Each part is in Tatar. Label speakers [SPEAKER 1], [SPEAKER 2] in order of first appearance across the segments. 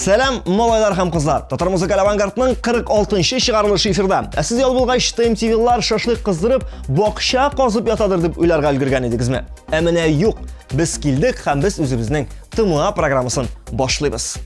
[SPEAKER 1] Сәлам, малайлар һәм кызлар. Татар музыкаль авангардның 46-нчы чыгарылышы эфирда. Сез ял булгач ТМТВлар шашлык кыздырып, бакча казып ятадыр дип уйларга өлгергән идегезме? Ә менә юк. Без килдек һәм без үзебезнең ТМА программасын башлыйбыз.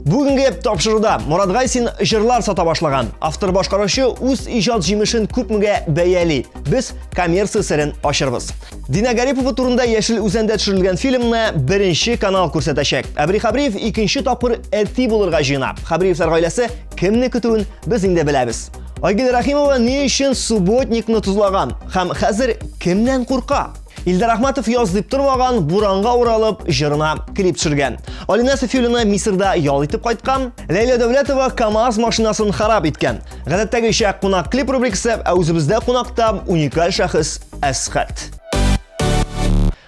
[SPEAKER 1] Бүгенге тапшыруда Мурат Гайсин җырлар сата башлаган. Автор башкаручы үз иҗат җимешен күпмегә бәяли. Біз коммерция сырын ачырбыз. Дина Гарипова турында Яшел үзәндә төшерелгән фильмны беренче канал күрсәтәчәк. Әбри Хабриев икенче тапкыр әти булырга җыена. Хабриевлар гаиләсе кемне көтүен без инде беләбез. Айгөл Рахимова ни өчен субботникны тузлаган һәм хәзер кемнән курка? Илдар Ахматов яз дип тормаган буранга уралып җырына клип төшергән. Алина Сафиуллина Мисырда ял итеп кайткан. Ләйлә Дәүләтова КамАЗ машинасын харап иткән. Гадәттәгечә кунак клип рубрикасы, ә үзебездә кунакта уникаль шәхес Әсхәт.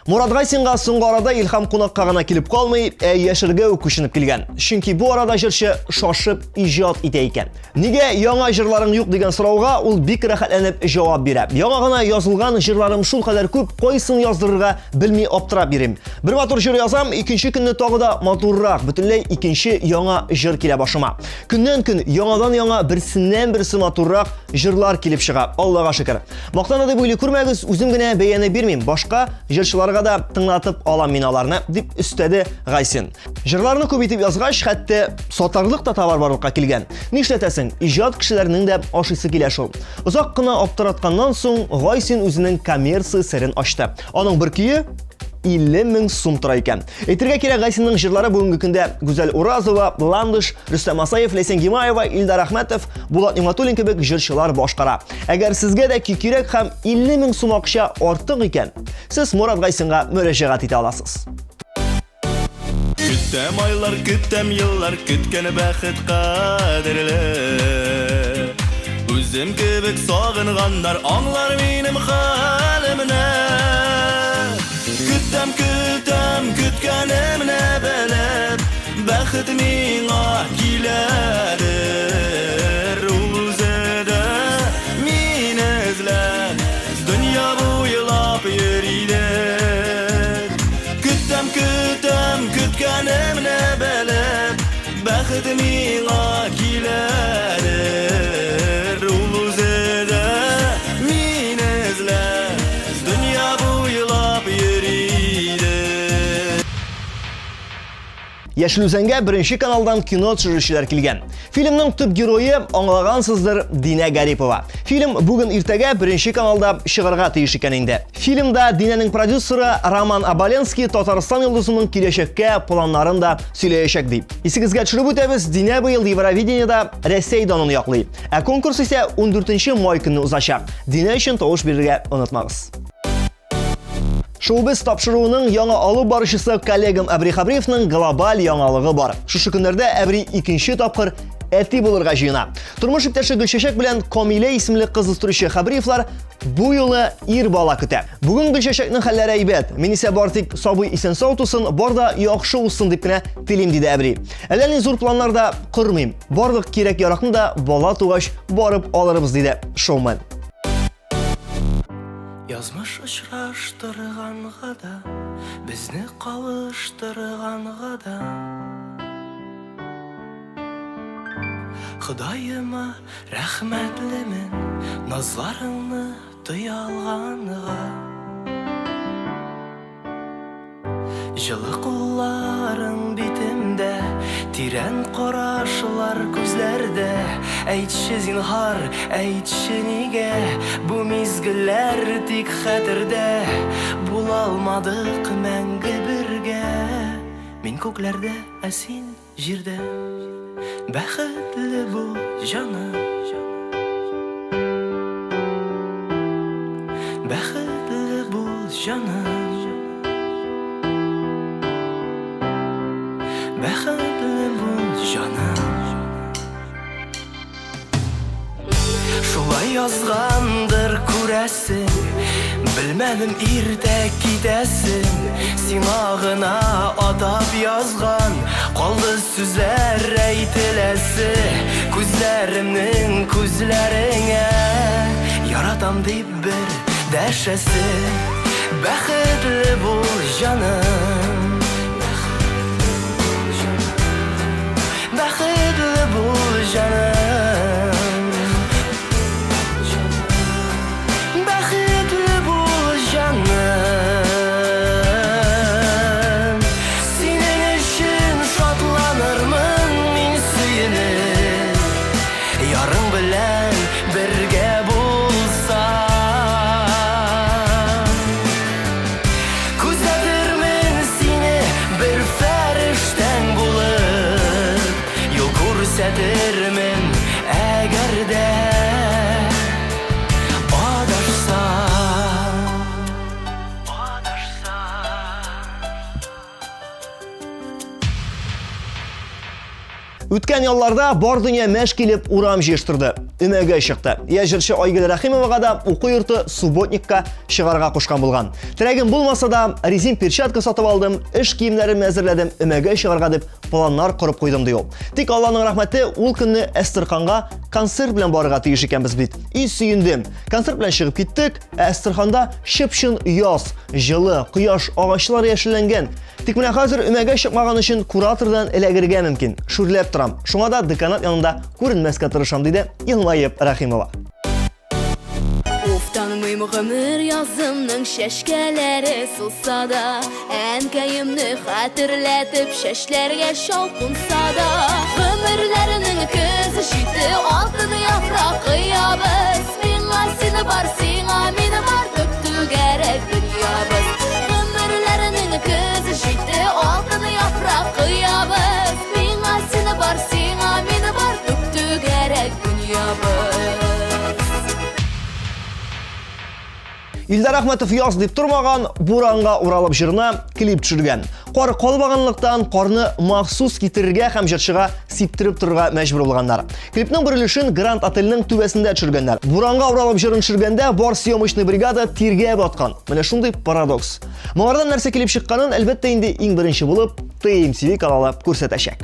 [SPEAKER 1] Мурат Гайсинга соңгы арада илһам кунакка гына килеп калмый, яшәргә үк күченеп килгән. Чөнки бу арада җырчы шашып иҗат итә икән. Нигә яңа җырларың юк дигән сорауга ул бик рәхәтләнеп җавап бирә. Яңа гына язылган җырларым шул кадәр күп, кайсын яздырырга белми аптырап бирим. Бер матур җыр язам, икенче көнне тагы да матуррак, бөтенләй икенче яңа җыр килә башыма. Көннән-көн яңадан яңа берсеннән берсе матуррак җырлар килеп чыга. Аллага шөкер. Мактана дип уйлый күрмәгез, үзем генә бәяне бирмим. Башка җырчылар да тыңлатып алам мин аларны, дип өстәде Гайсин. Җырларны күп итеп язгач, хәтта сатарлык та товар барлыкка килгән. Нишләтәсең, иҗат кешеләрнең дә ашыйсы килә шул. Озак кына аптыратканнан соң Гайсин үзенең коммерция сырын ачты. Аның бер көе 50,000 сум тора икән. Әйтергә кирәк, Гайсинның җырлары бүгенге көндә Гүзәл Уразова, Ландыш, Рөстәм Асаев, Ләйсән Гимаева, Илдар Ахматов, Булат Нигъмәтуллин кебек җырчылар башкара. Әгәр сезгә дә кирәк һәм 50,000 сум акча артык икән, сез Мурат Гайсинга мөрәҗәгать итә аласыз.
[SPEAKER 2] Көтәм айлар, көтәм еллар, көткән бәхет кадерле. Үзем кебек сагынганнар аңлар минем хәлемне. Көтәм, көтәм, көткәнемне белеп, бәхет миңа киләдер. Ул үзе дә мине эзләп, дөнья буйлап йөридер. Көтәм, көтәм, көткәнемне белеп, бәхет миңа киләдер. Ул үзе дә мине эзләп, дөнья буйлап
[SPEAKER 1] Яшел үзәнгә беренче каналдан кино төшерүчеләр килгән. Фильмның төп герое аңлагансыздыр Дина Гарипова. Фильм бүген иртәгә беренче каналда чыгарга тиеш икән инде. Фильмда Динаның продюсеры Роман Абаленский Татарстан йолдызының киләчәккә планнарын да сөйләячәк дип. Исегезгә төшереп үтәбез, Дина быел Евровидениедә Рәсәй данын яклый. Ә конкурс исә 14 май көнне узачак. Дина өчен тавыш бирергә онытмагыз. Шоу-биз тапшыруының яңа алып баручысы коллегам Әбри Хабриевның глобаль яңалыгы бар. Шушы көннәрдә Әбри икенче тапкыр әти булырга җыена. Тормыш иптәше Гөлчәчәк белән Камилә исемле кыз үстерүче Хабриевлар бу юлы ир бала көтә. Бүген Гөлчәчәкнең хәлләре әйбәт. Мин исә бар тик сабый исән-сау тусын, бар да яхшы улсын дип кенә телим, диде Әбри. Әллә ни зур планнарда кырмыйм. Барлык кирәк-яракны да бала тугач барып алырбыз, диде шоумен.
[SPEAKER 3] Язмыш очраштырганга да, безне калыштырганга да, Ходаема рәхмәтлемен, назларыңны тоя алганга. Җылы кулларың битемдә, тирән карашлар күзләрдә. Әйтче зинһар, әйтче нигә, бу мизгелләр тик хәтердә. Була алмадык мәңге бергә. Мин күкләрдә, ә син җирдә. Бәхетле бул җаным, бәхетле бул җаным, бәхетле бул җаным. Шулай язгандыр күрәсең, белмәдем иртә китәсең. Сиңа гына атап язган, калды сүзләр әйтеләсе. Күзләремнең күзләреңә, яратам дип бер дәшәсе. Бәхетле бул җаным,
[SPEAKER 1] Үткән ялларда бар дөнья мәш килеп урам җыештырды. Өмәгә чыкты. Я җырчы Айгөл Рәхимовага да уку йорты Субботникка чыгарга кушкан булган. Терәгем булмаса да, резин перчатка сатып алдым, эш киемнәрен әзерләдем, өмәгә чыгарга дип планнар корып куйдым ди ул. Тик Алланың рәхмәте, ул көнне Әстерханга концерт белән барырга тиеш икәнбез бит. И сөендем. Концерт белән чыгып киттек. Әстерханда чып-чын яз, җылы, кояш, агачлар яшелләнгән. Тик менә хәзер өмәгә чыкмаган өчен куратордан эләгергә мөмкин. Шүрләп торам. Шуңа да деканат янында күренмәскә тырышам, диде Илмаев Рәхимова.
[SPEAKER 4] Танымыйм гомер язымның шәшкәләре сулса да, әнкәемне хәтерләтеп шәшләргә шалкынса да, гомерләренең көзе җитте, алтын яфрак кыябыз, миңа сине бар, сиңа мине бар, түгәрәк дөньябыз. Гомерләренең көзе җитте, алтын яфрак кыябыз, миңа сине бар, сиңа мине бар, түгәрәк дөньябыз.
[SPEAKER 1] Илдар Ахматов яз дип тормаган, буранга уралып җырына клип төшергән. Кар калбаганлыктан карны махсус китерергә һәм җырчыга сиптереп торырга мәҗбүр булганнар. Клипның берилешен Гранд Отельнең түбәсендә төшергәннәр. Буранга уралып җырын төшергәндә бар съемочный бригада тиргә баткан. Менә шундый парадокс. Моңардан нәрсә килеп чыкканын әлбәттә инде иң беренче булып TMTV каналы күрсәтәчәк.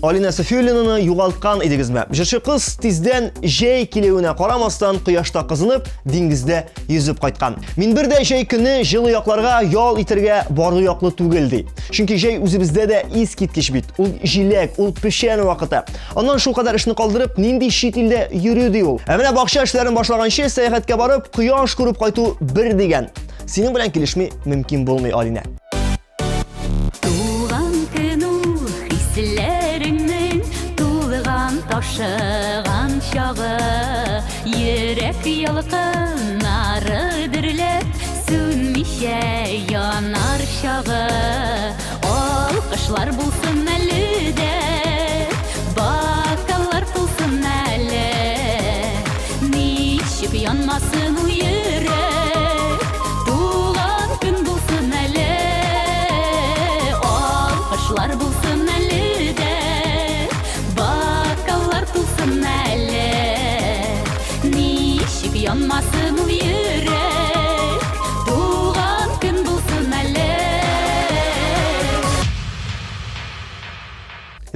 [SPEAKER 1] Алина Сафиуллинаны югалткан идегезме? Җырчы кыз тиздән җәй килүенә карамастан кояшта кызынып, диңгездә йөзеп кайткан. Мин бер дә җәй көне җылы якларга ял итәргә барлы яклы түгел ди. Чөнки җәй үзебездә дә искиткеч бит. Ул җиләк, ул пешән вакыты. Аннан шул кадәр эшне калдырып, нинди чит илдә йөри ди ул. Ә менә бакча эшләрен башлаганчы сәяхәткә барып, кояш күреп кайту бер дигән. Синең белән килешми мөмкин булмый, Алина.
[SPEAKER 5] Ташыган чагы, йөрәк ялкыннары дөрләп, сүнмичә янар чагы. Алкышлар булсын әле дә, бакаллар булсын әле, ничек янмасын ул йөрәк, туган көн булсын әле. Алкышлар булсын әле дә, янмасын ул йөрәк, туган көн булсын әле.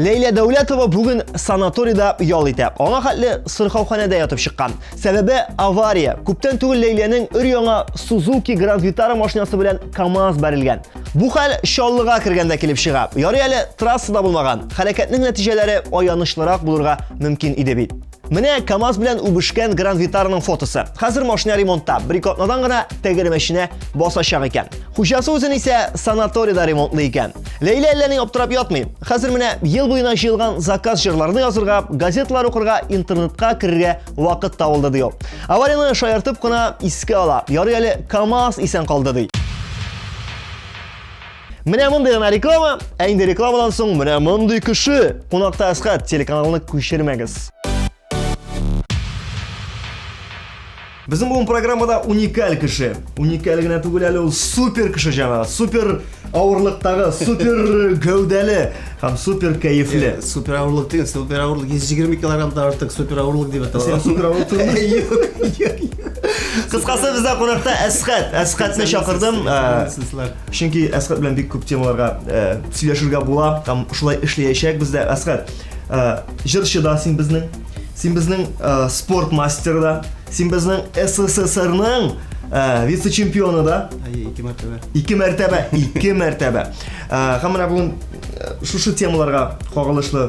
[SPEAKER 1] Лейла Дәүләтова бүген санаторийда ял итә. Аңа хәтле сырхауханәдә ятып чыккан. Сәбәбе авария. Күптән түгел Лейләнең өр-яңа Suzuki Grand Vitara машинасы белән КамАЗ бәрелгән. Бу хәл Чаллыга кергәндә килеп чыга. Ярый әле трассада булмаган. Хәрәкәтнең нәтиҗәләре аянычлырак булырга мөмкин иде бит. Менә КамАЗ белән үбешкән Grand Vitaраның фотосы. Хәзер машина ремонтта. Бер атнадан гына тәгәрмәченә басачак икән. Хуҗасы үзен исә санаторийда ремонтлый икән. Лейла әлләни аптырап ятмый. Хәзер менә ел буена җыелган заказ җырларны язырга, газетлар укырга, интернетка керергә вакыт табылды ди ул. Аварияны шаяртып кына искә ала. Ярый әле КамАЗ исән калды ди. Менә мондый гына реклама, ә инде рекламадан соң менә мондый кеше. Кунакта Әсхәт, телеканалны күчермәгез. Безнең бүген программада уникаль кеше. Уникаль генә түгел әле, ул супер кеше җәмәгать. Супер авырлыктагы, супер гәүдәле һәм супер кәефле.
[SPEAKER 6] Супер авырлык деген, супер авырлык 120 килограммдан артык супер авырлык дип аталат.
[SPEAKER 1] Сен супер авырлык түгел. Кыскасы бездә кунакта Әсхәт. Әсхәтне чакырдым. Чөнки Әсхәт белән бик күп темаларга сөйләшергә була. Һәм шулай эшләячәк бездә Әсхәт. Җырчы да син безнең спорт мастеры да. Син безнең СССРның вице-чемпионы да. 2 мәртәбә. Һәм менә бүген шушы темаларга кагылышлы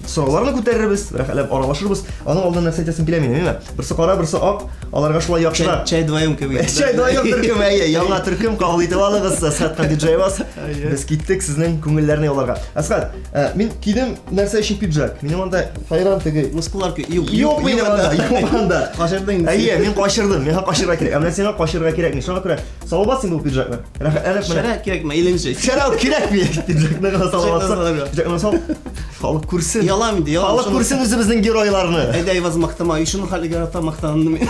[SPEAKER 1] сорауларны күтәрербез, рәхәтләп аралашырбыз. Аның алдында нәрсә әйтәсем килә минем, берсе кара, берсе ак, аларга шулай яхшырак.
[SPEAKER 6] Чай двоем кебек.
[SPEAKER 1] Чай двоем төркем, яңа төркем кабул итеп алыгыз, Әсхәт диджейбас. Без киттек сезнең күңелләрне яларга. Әсхәт, мин кидем нәрсә өчен пиджак. Минем анда хайран теге
[SPEAKER 6] Мускуллар
[SPEAKER 1] юк минем анда.
[SPEAKER 6] Кашырдың.
[SPEAKER 1] Әйе, мин кашырдым. Миңа кашырга кирәк. Әмма сиңа кашырга кирәкми. Шуңа күрә салабат син бу пиджакны. Рәхәтләнеп менә.
[SPEAKER 6] Шәрә кирәкме? Иленҗе.
[SPEAKER 1] Шәрә кирәкми. Пиджакны гына салабатсың. Пиджакны сал. Халык күрсен.
[SPEAKER 6] Ялам инде, ялам.
[SPEAKER 1] Халык күрсен үзебезнең геройларны.
[SPEAKER 6] Әйдә иваз мактама, ишен хәлгә ата мактанды мин.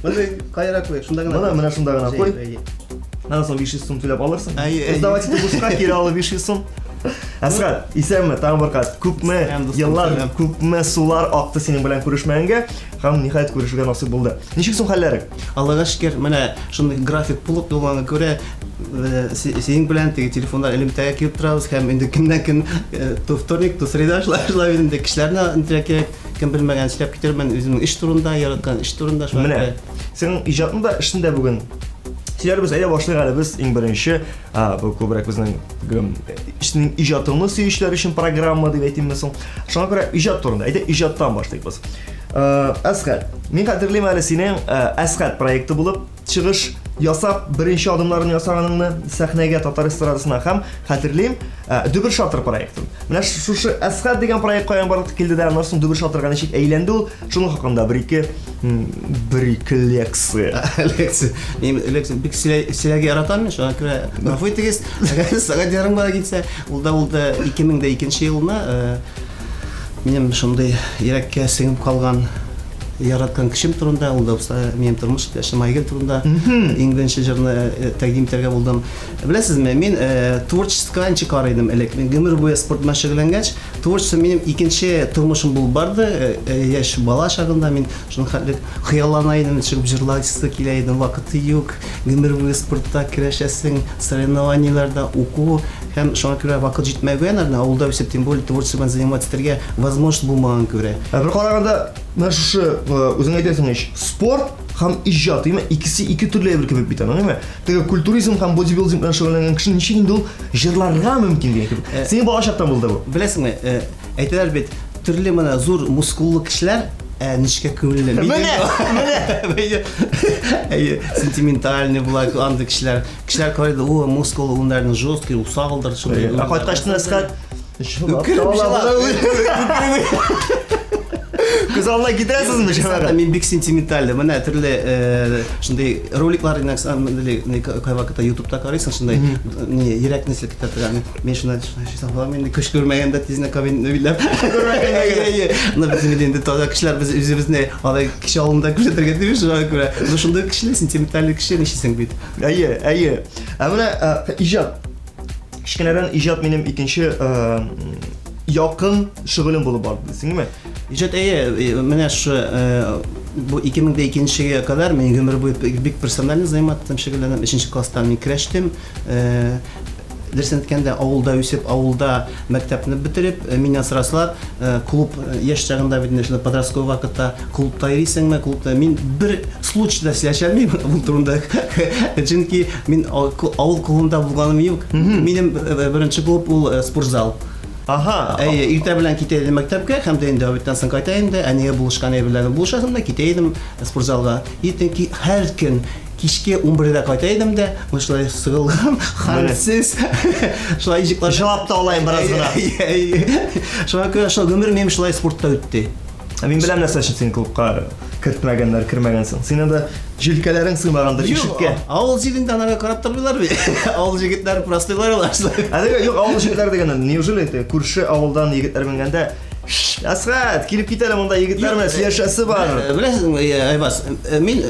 [SPEAKER 6] Менә кайрак куй, шунда гына.
[SPEAKER 1] Менә шунда гына куй. Андан соң 500 сум түләп алырсың.
[SPEAKER 6] Әйе,
[SPEAKER 1] Сдаватель бурсқа кире алып 500 сум. Асхат, исәнме? Тагын бер кат. Күпме
[SPEAKER 6] Исән, дустым,
[SPEAKER 1] еллар,
[SPEAKER 6] исән.
[SPEAKER 1] күпме сулар акты синең белән күрешмәгәнгә, һәм ниһаять күрешергә насыйп булды. Ничек соң хәлләрең?
[SPEAKER 6] Аллага шөкер, менә шундый график булып булганга күрә синең белән теге телефондар элемтәгә килеп торабыз һәм инде көннән-көн то вторник, то среда шулай инде кешеләрне интерак кирәк, кем белмәгән эшләп китермен үземнең эш турында, яраткан эш турында шулай.
[SPEAKER 1] Менә синең иҗатында эшендә бүген Сөйләрбез, әйдә башлыйк әле без иң беренче, бу күбрәк безнең эшнең иҗатыңны сөючеләр өчен программа дип әйтимме соң. Шуңа күрә иҗат турында, әйдә иҗаттан башлыйк без. Асхат, мин хәтерлим әле синең Асхат проекты булып чыгыш ясап, беренче адымларын ясаганыңны сәхнәгә Татар эстрадасына һәм хәтерлим Дүбер шатыр проектын. Менә шушы Асхат дигән проект каян барлык килде дә, аннан соң Дүбер шатырга ничек әйләнде ул? Шуның хакында бер-ике лекция.
[SPEAKER 6] Лекция. Мин лекция бик сөйләргә яратам мин, шуңа күрә гафу итегез. Әгәр сәгать ярым бара китсә, ул да 2002 елны минем шундый йөрәккә сеңеп калган яраткан кешем турында, ул да минем тормыш яшамайган турында иң беренче җырны тәкъдим итәргә булдым. Беләсезме, мин творческая чыкар идем элек. Мин гомер буе спорт белән шөгыльләнгәч, творчество минем икенче тормышым булып барды. Яшь бала чагында мин шуның хыяллана идем, чыгып җырлыйсы килә идем, вакыты юк. Гомер буе спортта көрәшәсең, соревнованиеларда уку һәм шуңа күрә вакыт җитмәгән, авылда үсеп, тем более творчество белән заниматься итәргә возможность булмаган күрә.
[SPEAKER 1] Бер караганда, менә шушы үзең әйтәсең ич, спорт һәм иҗат, икесе ике төрле бер кебек бит аны, Теге культуризм һәм бодибилдинг белән шөгыльләнгән кеше ничек инде ул җырларга мөмкин дигән кебек. Синең бала чактан булды бу.
[SPEAKER 6] Беләсеңме, әйтәләр бит, төрле менә зур мускуллы кешеләр ничек күңелле. Менә. Сентиментальный була андый кешеләр. Кешеләр карайды, о, мускуллы, унларның жесткий, усалдыр, шундый.
[SPEAKER 1] Кайткачтан Асхат Күз алдына китерәсезме шуңа?
[SPEAKER 6] Мин бик сентиментальный. Менә төрле шундый роликлар кай вакытта YouTube'та карыйсың, шундый йөрәкне селкетә торган. Мин шуны шундый инде көч күрмәгәндә тизне кабинны биләп күрмәгәнгә. Аны без инде таза кешеләр без үзебезне алай кеше алдында күрсәтергә тиеш, шуңа күрә. Шундый кешеләр сентиментальный кеше ничесең бит.
[SPEAKER 1] Әйе. Менә иҗат. Кичкенәдән иҗат минем икенче якын шөгылем булып барды, дисеңме?
[SPEAKER 6] Иҗат менә шу бу 2002-гә кадәр мин гомер буе бик персональный заниматься шөгыльләнәм. 3нче класстан мин керәштем. Дөресен әйткәндә, авылда үсеп, авылда мәктәпне бетереп, миннән сораслар, клуб яшь чагында бит инде подростковый вакытта клубта йөрисеңме, клубта мин бер случайда сөйләшәмим бу турында. Чөнки мин авыл клубында булганым юк. Минем беренче клуб ул спортзал.
[SPEAKER 1] Ага.
[SPEAKER 6] Иртә белән китә идем мәктәпкә, һәм дә инде авыттан соң кайта идем дә, әнигә булышкан белән булышасым да, китә идем спортзалга. Иртәнки һәр көн кичке 11-дә кайта идем дә, шулай сыгылган, хәлсез. Шулай җыклар.
[SPEAKER 1] Җылап та алайым бераз гына.
[SPEAKER 6] Шуңа күрә шул гомер минем шулай спортта үтте.
[SPEAKER 1] Мин беләм нәрсә өчен син клубка кермәгәнсең. Синең дә җилкәләрең сыймагандыр ишеккә.
[SPEAKER 6] Авыл җирендә анага карап тормыйлар бит. Авыл җегетләре простыйлар алар.
[SPEAKER 1] Юк, авыл җегетләре дигәндә, неужели күрше авылдан егетләр менгәндә Асхат, килеп китәләр монда егетләр белән сөйләшәсе бар.
[SPEAKER 6] Беләсезме, Айбас, мин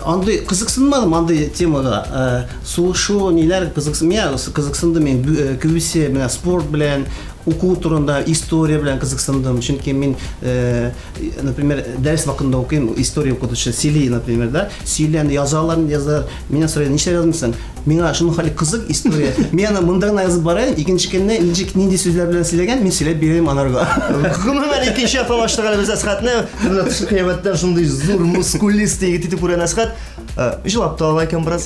[SPEAKER 6] андый кызыксынмадым андый темага. Сугышу ниләр кызыксындым мин күбесе менә спорт белән, уку турында, история белән кызыксындым. Чөнки мин, например, дәрес вакытында укыйм, история укытучы Сили, например, да, сөйләнде, язаларын язар. Менә сорайды, нишләп язмыйсың? Миңа шуның хәле кызык история. Мен аны монда гына язып барайм, икенче көнне нинди сүзләр белән сөйләгән, мин сөйләп бирәм анарга.
[SPEAKER 1] Гомумән икенче тамашлаган без Асхатны, менә тыш кыяфәттән шундый зур мускулист егет итеп күргән Асхат, җылап та алай икән бераз.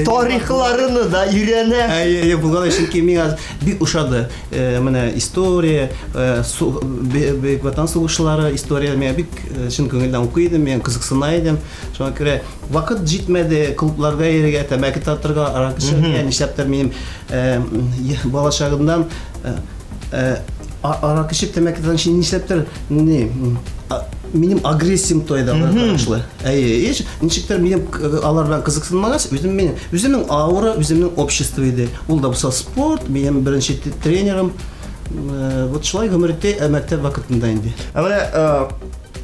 [SPEAKER 1] Тарихларыны да өйрәнә.
[SPEAKER 6] Булган чөнки миңа бик ошады. Менә история, Бөек Ватан сугышлары, история миңа бик чын күңелдән укыйдым, мен кызыксына идем. Шуңа күрә вакыт җитмәде клубларга йөрергә, тәмәке тартырга, арак эчәргә, нишләптер минем бала чагымдан арак эчеп тәмәке тартырга нишләптер минем агрессиям тойда карашлы. Ничектер минем алар белән кызыксынмагач, үземнең ауры, үземнең общество иде. Ул да булса спорт, минем беренче тренерым. Вот шулай гомер итте мәктәп вакытында инде.
[SPEAKER 1] Менә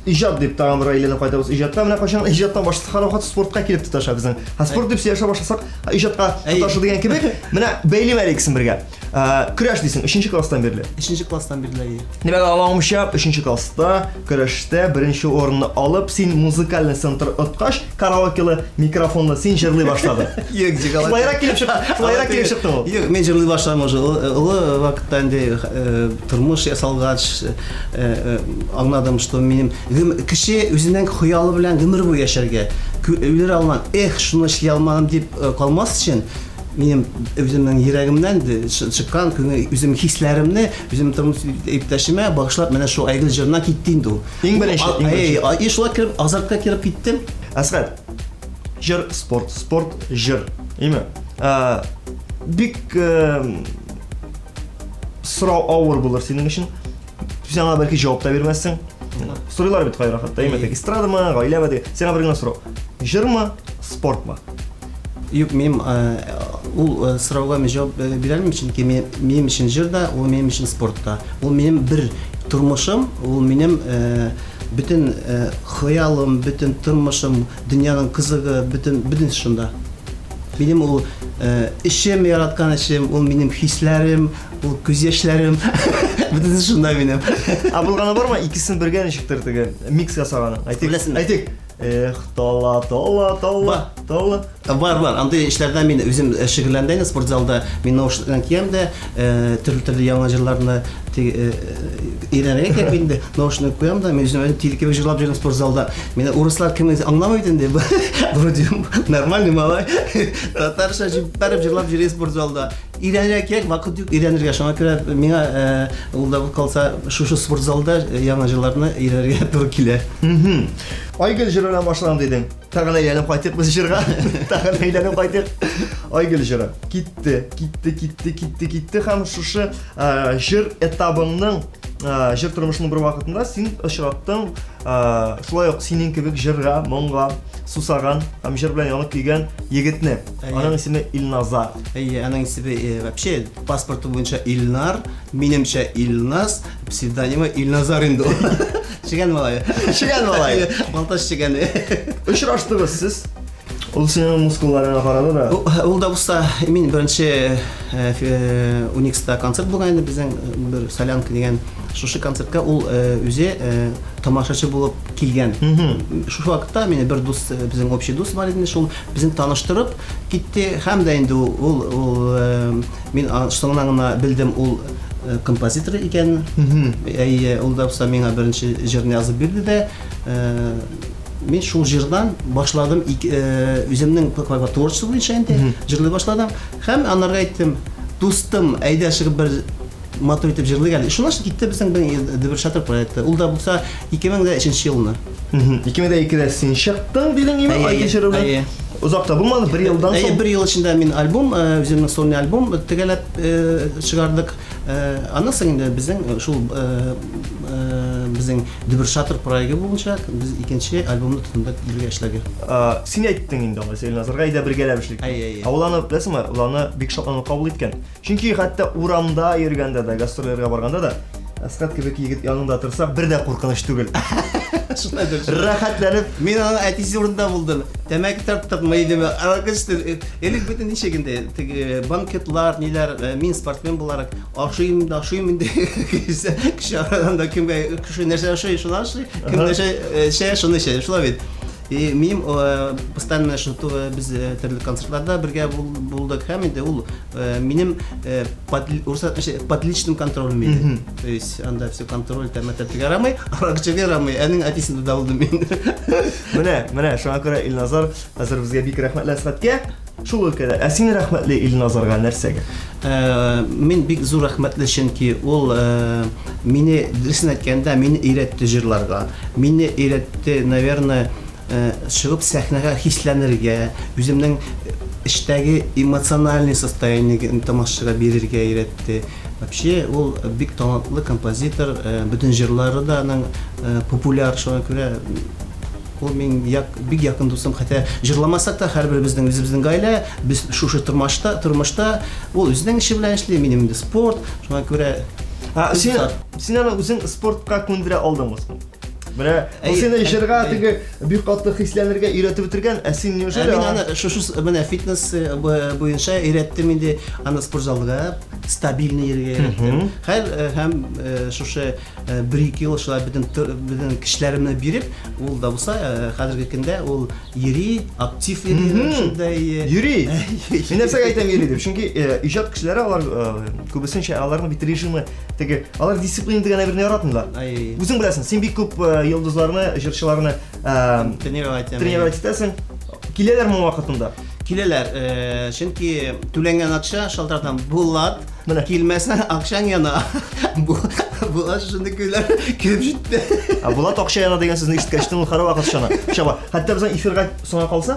[SPEAKER 1] ижад дип тагын бер әйләнеп кайтабыз. Иҗатка менә качан иҗаттан башлап һәрвакыт спортка килеп тоташа безнең. Спорт дип сөйләшә башласак, иҗатка тоташу дигән кебек, менә бәйлим әле икесен бергә. Көрәш дисең, 3нче класстан бирле.
[SPEAKER 6] 3нче класстан бирле.
[SPEAKER 1] Димәк, аңламыйча 3нче класста көрәштә беренче орынны алып, син музыкаль центр откаш, караокелы микрофонда син җырлый башладың.
[SPEAKER 6] Юк, җырлый.
[SPEAKER 1] Шулайрак килеп чыкты ул.
[SPEAKER 6] Юк, мен җырлый башладым уже. Олы вакытта инде тормыш ясалгач аңладым, что минем кеше үзенең хыялы белән гомер буе яшәргә, үлер алман, шуны эшли алмадым дип калмас өчен минем үземнең йөрәгемнән чыккан үзем хисләремне үзем тормыш иптәшемә багышлап менә шу әйгел җырына китте инде ул.
[SPEAKER 1] Иң беренче.
[SPEAKER 6] Шулай киреп, азартка киреп киттем.
[SPEAKER 1] Әсгать, җыр спорт, спорт җыр. Име? Бик сорау авыр булыр синең өчен. Син аңа бәлки җавап та бирмәссең. Сорыйлар бит кайрак хәтта, име, эстрадамы, гаиләме? Син бер генә сорау. Җырмы, спортмы?
[SPEAKER 6] Юк, мин ул сорауга җавап бирә алмыйм, чөнки минем өчен җырда, ул минем өчен спортта. Ул минем бер тормышым, ул минем бөтен хыялым, бөтен тормышым, дөньяның кызыгы, бөтен шунда. Минем ул эшем, яраткан эшем, ул минем хисләрем, ул күз яшьләрем, бөтен шунда минем.
[SPEAKER 1] Булганы бармы? Икесен бергә ничектер теге микс ясаганы? Әйтик. Талла.
[SPEAKER 6] Бар. Андый эшләрдә мин үзем шөгыльләндем спортзалда. Мин наушниклардан киям дә төрле яңа җырларны өйрәнергә инде. Наушник куям да, мин үзем тилке җырлап йөрим спортзалда. Мине урыслар кем аңламый инде. Вроде нормальный малай. Татарча җырлап йөри спортзалда. Өйрәнергә кирәк, вакыт юк өйрәнергә. Шуңа күрә миңа ул да калса шушы спортзалда яңа җырларны өйрәнергә туры килә.
[SPEAKER 1] Айгөл җырынан башлаган дидең. Тагын әйләнеп кайтыйк без җырга. Тагын әйләнеп кайтыйк. Айгөл җыры. Китте һәм шушы җыр этабыңның, җыр тормышының бер вакытында син очраттың, шулай ук синең кебек җырга, моңга сусаган һәм җыр белән янып килгән егетне. Аның исеме Илназар.
[SPEAKER 6] Аның исеме вообще паспорты буенча Илнар, минемчә Илназ, псевдонимы Илназар инде. Чигән малай. Балташ чигән.
[SPEAKER 1] Очраштыгыз сез. Ул синең мускулларына карады да.
[SPEAKER 6] Ул да булса, мин беренче Уникста концерт булган иде безнең бер солянка дигән шушы концертка ул үзе тамашачы булып килгән. Шу вакытта мине бер дус, безнең общий дус бар иде, шул безне таныштырып китте һәм дә инде ул мин соңыннан гына белдем ул композитор икән. Ул да булса миңа беренче җырны язып бирде дә мен шул җырдан башладым, үземнең творчество буенча инде җырлый башладым. Һәм анарга әйттем, дустым, әйдә чыгып бер матур итеп җырлый әле. Шуннан китте безнең Дебер Шатыр проекты. Ул да булса 2003 елны.
[SPEAKER 1] 2002дә син чыктың дидең име? Айгөл җыры белән. Узакта булмады, бер елдан соң.
[SPEAKER 6] Бер ел эчендә мин альбом, үземнең сольный альбом тегәләп чыгардык. Аннан соң инде безнең шул безнең Дебер Шатыр проекты буенча без икенче альбомны тотындык бергә эшләргә.
[SPEAKER 1] Син әйттең инде аңа, Илназарга әйдә бергәләп эшлик. Уланы беләсеңме? Уланы бик шатланып кабул иткән. Чөнки хәтта урамда йөргәндә дә, гастрольләргә барганда да, Әсгать кебек егет янында торсак, бер дә куркыныч түгел. Рәхәтләнеп,
[SPEAKER 6] мин аның әтисе урында булдым. Тәмәке тартып, мәйдәме, аракачты, элек бөтен ничегендә, теге банкетлар, ниләр, мин спортсмен буларак, ашыйм инде. Кеше арадан да кемгә кеше нәрсә ашый, шуны ашый, кем нәрсә шуны эчә, шулай бит. Минем постоянно без төрле концертларда бергә булдык һәм инде ул минем под личным контролем иде. То есть анда все контроль тәмәтәргә ярамый, аракчыга ярамый, әнең әтисен дә булдым мин.
[SPEAKER 1] Менә шуңа күрә Илназар хәзер безгә бик рәхмәтле Әсгатькә. Шул өлкәдә. Син рәхмәтле Илназарга нәрсәгә?
[SPEAKER 6] Мин бик зур рәхмәтле, чөнки ул мине дөресен әйткәндә мине өйрәтте җырларга. Мине өйрәтте, наверное, чыгып сәхнәгә хисләнергә, үземнең эштәге эмоциональный состояниене тамашачыга бирергә өйрәтте. Вообще ул бик талантлы композитор, бөтен җырлары да аның популяр, шуңа күрә ул мин бик якын дустым, хәтта җырламасак та һәрбер безнең гаилә, без шушы тормышта ул үзенең эше белән эшли, минем инде спорт, шуңа күрә
[SPEAKER 1] Син аны үзең спортка күндерә алдыңмы? Менә ул сине җырга теге бик каты хисләнергә өйрәтеп бетергән, ә син неужели?
[SPEAKER 6] Мин аны шушы менә фитнес буенча өйрәттем инде, аны спортзалга стабильный йөргә өйрәттем. Һәм шушы 1-2 ел шулай бөтен кишләремне биреп, ул да булса хәзерге көндә ул йөри, актив йөри, шундай
[SPEAKER 1] Йөри. Мин нәрсәгә әйтәм йөри дип? Чөнки иҗат кешеләре алар күбесенчә аларның бит режимы теге, алар дисциплина дигән әйберне яратмыйлар. Үзең беләсең, син бик күп йолдызларны, җырчыларны тренировать итәсең. Киләләрме вакытында?
[SPEAKER 6] Киләләр, чөнки түләнгән акча шалтыратам булат, килмәсә акчаң яна. Булат шундый көйләр килеп җитте.
[SPEAKER 1] Булат акча яна дигән сүзне ишеткәчтен ул һәр вакыт шана. Шаба, хәтта безнең эфирга соңга калса,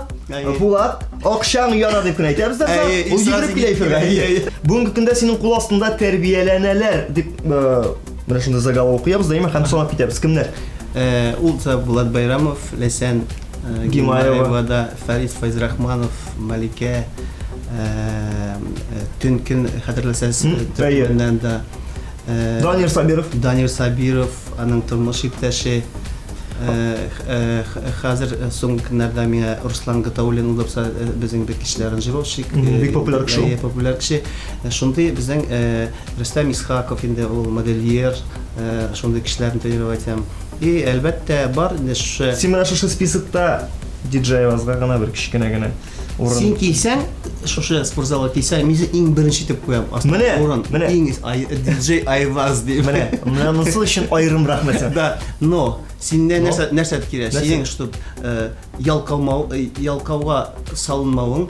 [SPEAKER 1] Булат акчаң яна дип кенә әйтәбез дә, ул йөгереп килә эфирга. Бүгенге көндә синең кул астында тәрбияләнәләр дип менә шундый заголовок куябыз да, һәм соңга китәбез. Кемнәр?
[SPEAKER 6] Ул Булат Байрамов, Ләсән Гимаева да, Фарид Файзрахманов, Маликә, Төнкин хәтерләсәсез төбеннән да Данир Сабиров, аның тормыш иптәше. Хәзер соңгы көннәрдә миңа Руслан Гатауллин булса безнең бик кишләр аранжировщик,
[SPEAKER 1] бик популяр кеше.
[SPEAKER 6] Популяр кеше. Шундый безнең Рөстәм Исхаков инде ул модельер, шундый кишләрне тренировать итәм. И әлбәттә бар неше.
[SPEAKER 1] Син менә шушы списокта диджеевазга гына бер кичкенә генә урын.
[SPEAKER 6] Син килсәң, шушы спортзалга килсәң, мин иң беренче итеп куям. Урын. Иң диджей Айваз дип.
[SPEAKER 1] Менә монысы өчен аерым рәхмәт.
[SPEAKER 6] Да, но синдән нәрсә кирәк? Синең штуп ялкауга салынмавың.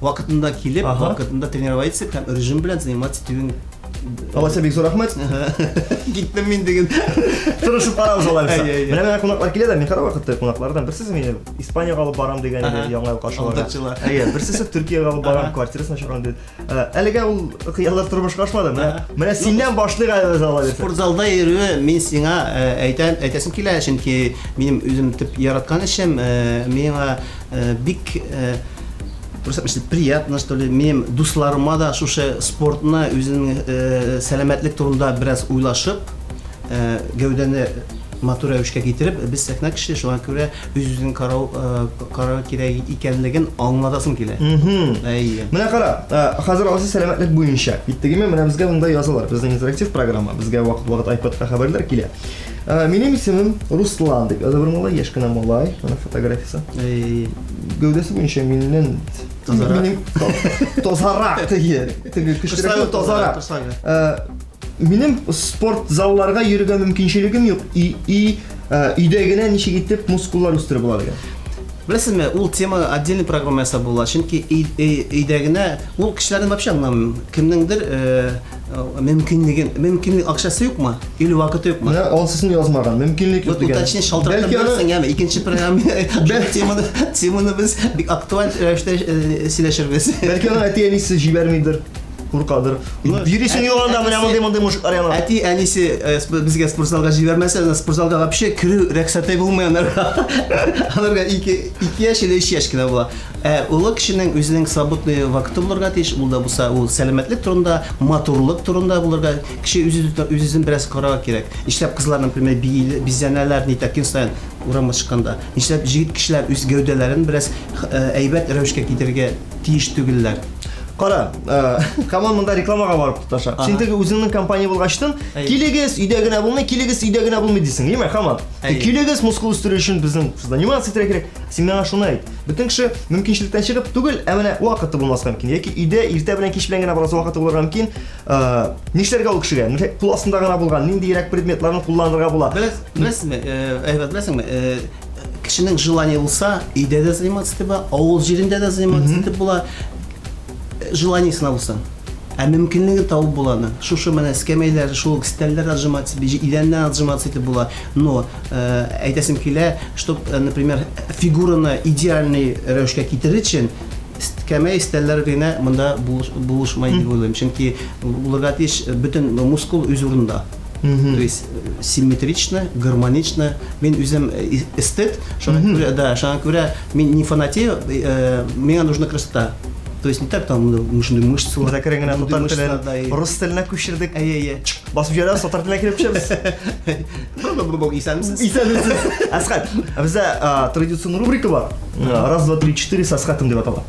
[SPEAKER 6] Вакытында килеп, вакытында тренировать итеп, һәм режим белән заниматься итүең.
[SPEAKER 1] Алайса бик зур рәхмәт.
[SPEAKER 6] Киттем мин диген.
[SPEAKER 1] Тырышып карабыз алайса. Менә кунаклар килә дә, мин һәр вакытта кунаклардан берсез мине Испаниягә алып барам дигән иде, яңа ел каршыларга. Берсез Төркиягә алып барам, квартирасына чыгам диде. Әлегә ул хыяллар тормышка ашмады. Менә синнән башлык алайса.
[SPEAKER 6] Спортзалда йөрү мин сиңа әйтәсем килә, чөнки минем үзем тип яраткан эшем, миңа бик приятно, что ли, минем дусларыма да шушы спортны үзенең сәламәтлек турында бераз уйлашып, гәүдәне матур рәвешкә китереп, без сәхнә кеше шуңа күрә үзенең карау кирәк икәнлеген аңлатасым килә.
[SPEAKER 1] Менә кара, хәзер алсы сәламәтлек буенча. Биттегеме менә безгә монда язалар. Безнең интерактив программа, безгә вакыт iPad-ка хәбәрләр килә. Минем исемем Руслан дип. Бер малай, яшь кенә малай, ана фотографиясе. Гәүдәсе буенча миннән тазарак теге көчлерәк тазарак. Минем спорт залларга йөргән мөмкинчелегем юк. Өйдә генә ничек итеп мускуллар үстереп була дигән.
[SPEAKER 6] Беләсезме, ул тема отдельный программа ясап була. Чөнки өйдә генә ул кешеләрне вообще аңламыйм. Кемнеңдер мөмкинлек акчасы юкмы? Или вакыты юкмы?
[SPEAKER 1] Менә алсысын язмаган, мөмкинлек юк дигән.
[SPEAKER 6] Точно шалтыратып белсәң, яме икенче программа теманы без бик актуаль рәвештә сөйләшербез.
[SPEAKER 1] Бәлки аны әти-әнисе җибәрмидер. Куркадыр. Йөрисең юганда менә мондый мужиклар яна.
[SPEAKER 6] Әти-әнисе безгә спортзалга җибәрмәсә, спортзалга вообще керү рөхсәте булмый аларга. Аларга 2 яшь или 3 яшь кенә була. Улы кешенең үзенең свободный вакыты булырга тиеш, ул да булса, ул сәламәтлек турында, матурлык турында булырга, кеше үзен бераз карарга кирәк. Нишләп кызлар, например, бизәнәләр нитә көн саен урамга чыкканда, нишләп җигит кешеләр үз гәүдәләрен бераз әйбәт рәвешкә китерергә тиеш түгелләр.
[SPEAKER 1] Кара, команда монда рекламага барып тоташа. Син теге үзеңнең компания булгачтын, килегез, өйдә генә булмый, килегез, өйдә генә булмый дисең, яме, хамат. Килегез, мускул үстерү өчен безнең заниматься итәргә кирәк. Син менә шуны әйт. Бөтен кеше мөмкинчелектән чыгып түгел, ә менә вакыты булмаска мөмкин. Яки өйдә иртә белән кич белән генә барасы вакыты булырга мөмкин. Нишләргә ул кешегә? Кул астында гына булган ниндирәк предметларны кулланырга була?
[SPEAKER 6] Беләсезме, беләсеңме, кешенең желание булса, өйдә дә заниматься итеп була, авыл җирендә дә заниматься итеп була. Желаниесына булсын. Мөмкинлеген табып буланы. Шушы менә скамейлар, шул стелләр отжиматься, идәннән отжиматься итеп була. Но әйтәсем килә, чтоб, например, фигураны идеальный рәвешкә китерер өчен скамей стелләр генә монда булышмай дип уйлыйм. Чөнки булырга тиеш бөтен мускул үз урынында. То есть симметрично, гармонично. Мин үзем эстет, шуңа күрә мин не фанатею, миңа нужна красота. То есть не так там мышцы мышцы.
[SPEAKER 1] Зәкәрен генә
[SPEAKER 6] Мондый
[SPEAKER 1] татар
[SPEAKER 6] мышцлар, да,
[SPEAKER 1] телен рус теленә күчердек.
[SPEAKER 6] Әйе.
[SPEAKER 1] Басып җибәрәбез, татар теленә кире төшәбез.
[SPEAKER 6] Исәнмесез?
[SPEAKER 1] Исәнмесез. Әсхәт, бездә традицион рубрика бар. Раз, два, три, четыре с Әсхәтем дип атала.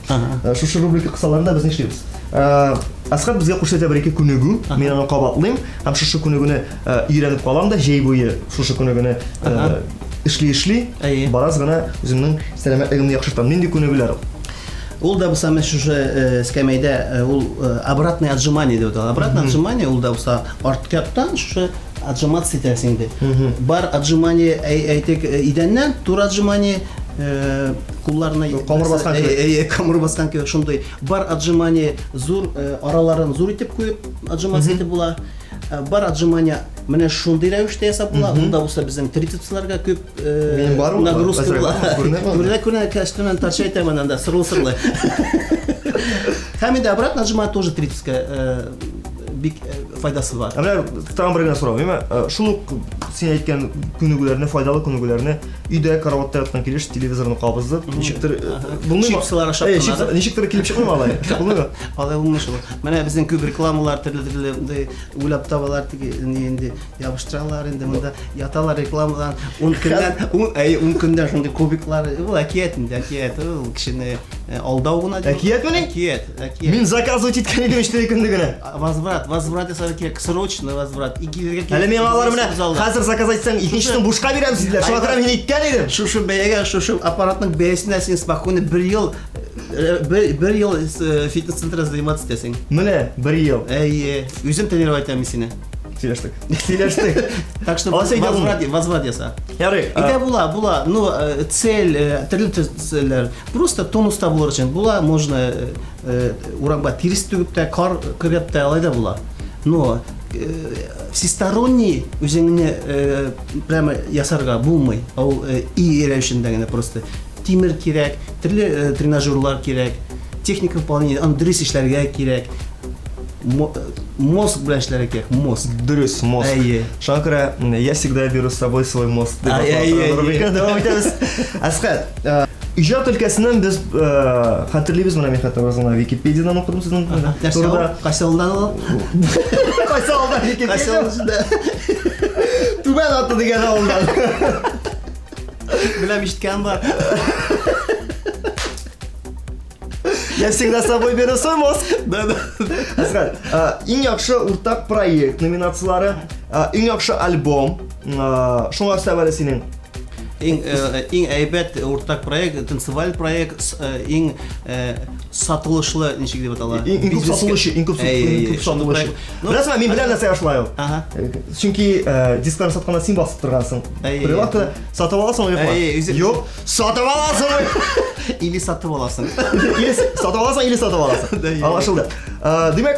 [SPEAKER 1] Шушы рубрика кысаларында без нишлибез? Әсхәт безгә күрсәтә бер ике күнегү, мин аны кабатлыйм һәм шушы күнегүне өйрәнеп калам да, җәй буе шушы күнегүне эшли,
[SPEAKER 6] Әйе.
[SPEAKER 1] бараз гына үземнең сәламәтлегемне яхшыртам. Нинди күнегүләр ул?
[SPEAKER 6] Ул да булса мен шушы скамейда ул обратное отжимание деп атала. Обратное отжимание ул да булса арткаптан шушы отжиматься итәсең инде. Бар отжимание әйтек идәннән, тур отжимание кулларына
[SPEAKER 1] Камыр баскан кебек.
[SPEAKER 6] камыр баскан кебек шундый. Бар отжимание зур араларын зур итеп куеп отжиматься итеп була. Бар отжимание менә шундый рәвештә ясап була. Ул да булса безнең трицепсларга күп
[SPEAKER 1] Минем бар ул,
[SPEAKER 6] нагрузка
[SPEAKER 1] хәзер
[SPEAKER 6] була.
[SPEAKER 1] бар,
[SPEAKER 6] Күренә кәштәннән тарча итәмен анда сырлы-сырлы. Һәм инде обратно отжимание тоже трицепска бик файдасы бар.
[SPEAKER 1] Менә тагын бер генә сорау, әйме? Шул ук син әйткән күнегүләрне, файдалы күнегүләрне өйдә караватта яткан килеш телевизорны кабызды. Ничектер булмый.
[SPEAKER 6] Чипсылар ашап калады.
[SPEAKER 1] Ничектер килеп чыкмый алай. Булмый.
[SPEAKER 6] Алай булмыш ул. Менә безнең күп рекламалар төрле уйлап табалар теге инде ябыштыралар инде монда яталар рекламадан 10 көндән шундый кубиклар ул әкият инде әкият ул кешене алдау гына дип.
[SPEAKER 1] Әкиятмени?
[SPEAKER 6] Әкият.
[SPEAKER 1] Мин заказывать иткән идем иштә көндә генә.
[SPEAKER 6] Возврат ясарга кирәк, срочный возврат.
[SPEAKER 1] Әле мин алар менә хәзер заказ итсәң, икенчесен бушка бирәбез диделәр. Шуңа күрә мин иткән идем.
[SPEAKER 6] Шушы бәягә, шушы аппаратның бәясенә син спокойно бер ел фитнес-центрда заниматься итәсең.
[SPEAKER 1] Менә 1 ел.
[SPEAKER 6] Әйе, үзем тренировать итәм сине.
[SPEAKER 1] Сөйләштек.
[SPEAKER 6] Так что
[SPEAKER 1] Алай сәйдә
[SPEAKER 6] возврат яса.
[SPEAKER 1] Ярый.
[SPEAKER 6] Иде була, ну цель, төрле целләр. Просто тонуста булыр өчен була, можно урамга тирис түгеп тә, кар кырып тә алай да була. Но всесторонний үзеңне прямо ясарга булмый. Ул и рәвешендә генә просто тимер кирәк, төрле тренажерлар кирәк, техника выполнения, андрес эшләргә кирәк. Мозг белән эшләргә кирәк, мозг.
[SPEAKER 1] Дөрес, мозг.
[SPEAKER 6] Әйе.
[SPEAKER 1] Шуңа күрә я всегда беру с собой свой мозг.
[SPEAKER 6] Әйе.
[SPEAKER 1] Давам итәбез. Әсхәт, иҗат өлкәсеннән без хәтерлибез менә мин хәтта разына Википедиядан укыдым сезнең турыда.
[SPEAKER 6] Кайсы алдан ул?
[SPEAKER 1] Кайсы алдан Википедия? Түбән аты дигән алдан.
[SPEAKER 6] Беләм ишеткән бар.
[SPEAKER 1] Я всегда с собой беру свой мозг. Әсхәт, иң яхшы уртак проект номинациялары, иң яхшы альбом, шуңа сәбәле синең.
[SPEAKER 6] Иң әйбәт уртак проект, танцеваль проект, иң сатылышлы ничек дип атала?
[SPEAKER 1] Иң күп сатылышы, иң күп сатылышы. Беләсеңме, мин белән нәрсә яшлай ул. Чөнки дисклар сатканда син басып торгансың. Прилавкада сатып аласың юкмы? Юк, сатып аласың.
[SPEAKER 6] Или сатып аласың.
[SPEAKER 1] Или сатып аласың, или сатып аласың. Аңлашылды. Демәк,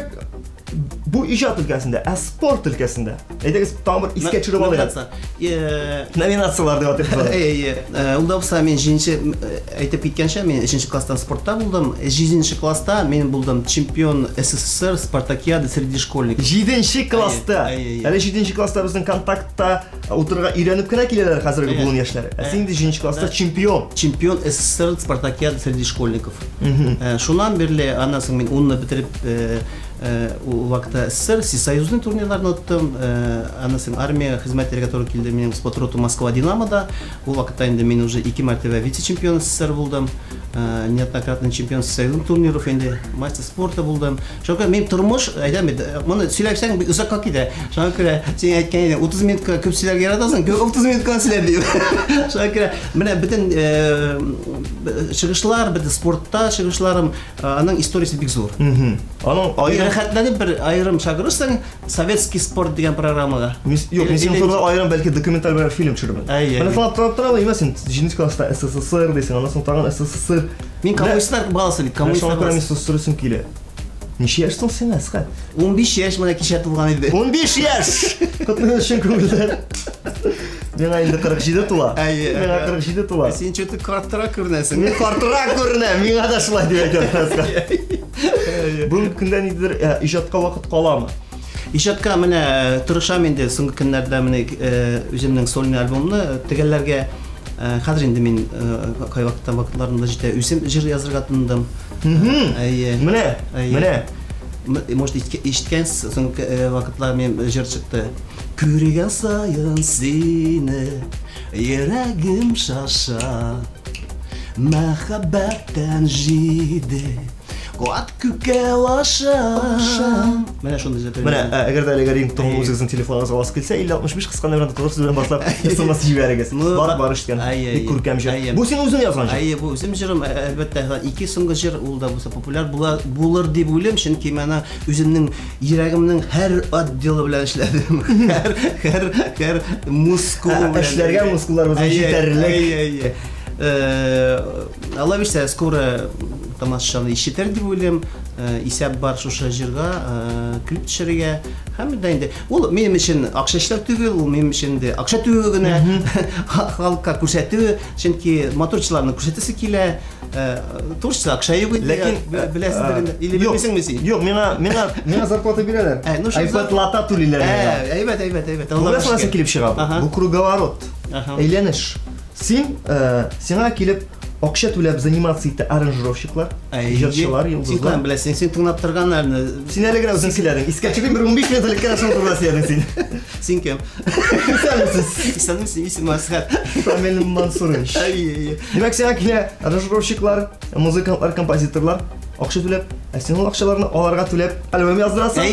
[SPEAKER 1] бу иҗат өлкәсендә, спорт өлкәсендә. Әйдәгез, тагын бер искә төшереп алыйк. Номинациялар дип атыйк.
[SPEAKER 6] Ул да булса мин 7нче әйтеп киткәнчә, мин 3нче класста спортта булдым. 7нче класста мин булдым чемпион СССР спартакиада среди школьников.
[SPEAKER 1] 7нче класста. Әле 7нче класста безнең контактта утырырга өйрәнеп кенә киләләр хәзерге буын яшьләре. Син инде 7нче класста чемпион.
[SPEAKER 6] Чемпион СССР спартакиада среди школьников. Шуннан бирле аннан мин 10-ны бетереп у вакытта СССР всесоюзный турнирларны оттым. Аннан армия хезмәтләргә туры килде. Минем спортроту Москва Динамода. Ул вакытта инде мин уже 2 мәртәбә вице-чемпион СССР булдым. Неоднократный чемпион всесоюзных турниров, инде мастер спорта булдым. Шуңа мин тормыш әйтәм бит, моны сөйләсәң бик узакка китә. Шуңа күрә син әйткән идең 30 минутка күп сөйләргә яратасың, 30 минутка сөйләп дим. Шуңа күрә менә бөтен чыгышлар, бөтен спортта чыгышларым, аның историясе бик зур.
[SPEAKER 1] Аның
[SPEAKER 6] Рәхәтләнеп бер айрым чыгарырсың, советский спорт дигән программага.
[SPEAKER 1] Юк, мин син турыда айрым бәлки документаль бер фильм төшерәм. Менә тыңлап торам, имәсен 7нче класста СССР дисең, аннан соң тагын СССР.
[SPEAKER 6] Мин коммунистлар баласы бит, коммунистлар.
[SPEAKER 1] Шуңа күрә мин сорыйсым килә. Ничә яшьсең син, Әсхәт?
[SPEAKER 6] 15 яшь менә кичә тулган иде.
[SPEAKER 1] 15 яшь! Котны өчен күңелләр. Миңа инде 47 тула. Миңа 47 тула.
[SPEAKER 6] Син чөтү карттарак күренәсең.
[SPEAKER 1] Мин картырак күренәм, миңа да шулай дип әйткән Әсхәт. Бу көндә нидер иҗатка вакыт каламы?
[SPEAKER 6] Иҗатка менә тырышам инде соңгы көннәрдә менә үземнең сольный альбомны тегеләргә Хәзер инде мин кай вакытларында җитә үзем җыр язарга тындым.
[SPEAKER 1] Менә.
[SPEAKER 6] Может ишеткәнсез соңгы вакытлар мен җыр чыкты. Күргән сайын сине йөрәгем шаша. Мәхәббәттән җиде куат күккә лаша. Менә шундый җыр.
[SPEAKER 1] Менә әгәр дә әлегә ринг тон үзегезнең телефоныңызга басып килсә 50-65 кыска номердан тотып сүздән башлап SMS җибәрегез. Бар ишеткән. Бик күркәм җыр. Бу син үзең язган җыр.
[SPEAKER 6] Бу үзем җырым, әлбәттә, ике соңгы җыр ул да булса популяр булыр дип уйлыйм, чөнки менә үземнең йөрәгемнең һәр отделы белән эшләдем. Һәр мускул белән.
[SPEAKER 1] Эшләргә мускуллар безгә җитәрлек.
[SPEAKER 6] Алла бирсә, скоро тамашачылар ишетер дип уйлыйм. Исәп бар шушы җырга, клип төшерергә. Һәм дә инде ул минем өчен акча эшләр түгел, ул минем өчен дә акча түгел генә халыкка күрсәтү, чөнки моторчыларны күрсәтәсе килә. Творчество акча юк иде.
[SPEAKER 1] Ләкин
[SPEAKER 6] беләсездер инде. Или белмисеңме син?
[SPEAKER 1] Юк, миңа зарплата бирәләр. Айпад лата түлиләр.
[SPEAKER 6] Әйбәт.
[SPEAKER 1] Алла нәрсә килеп чыга бу? Бу круговорот. Әйләнеш. Сиңа килеп акча түләп заниматься итә аранжировщиклар, җырчылар, йолдызлар.
[SPEAKER 6] Син беләсең, син тыңлап торганнарны.
[SPEAKER 1] Син әле генә үзең сөйләдең. Искә чыгып 15 минут элек кенә шуны турында сөйләдең син.
[SPEAKER 6] Син кем? Исәнме син? Исем Асхат.
[SPEAKER 1] Фамилия Мансурович. Димәк, сиңа килә аранжировщиклар, музыкантлар, композиторлар акча түләп, син ул акчаларны аларга түләп альбом яздырасың.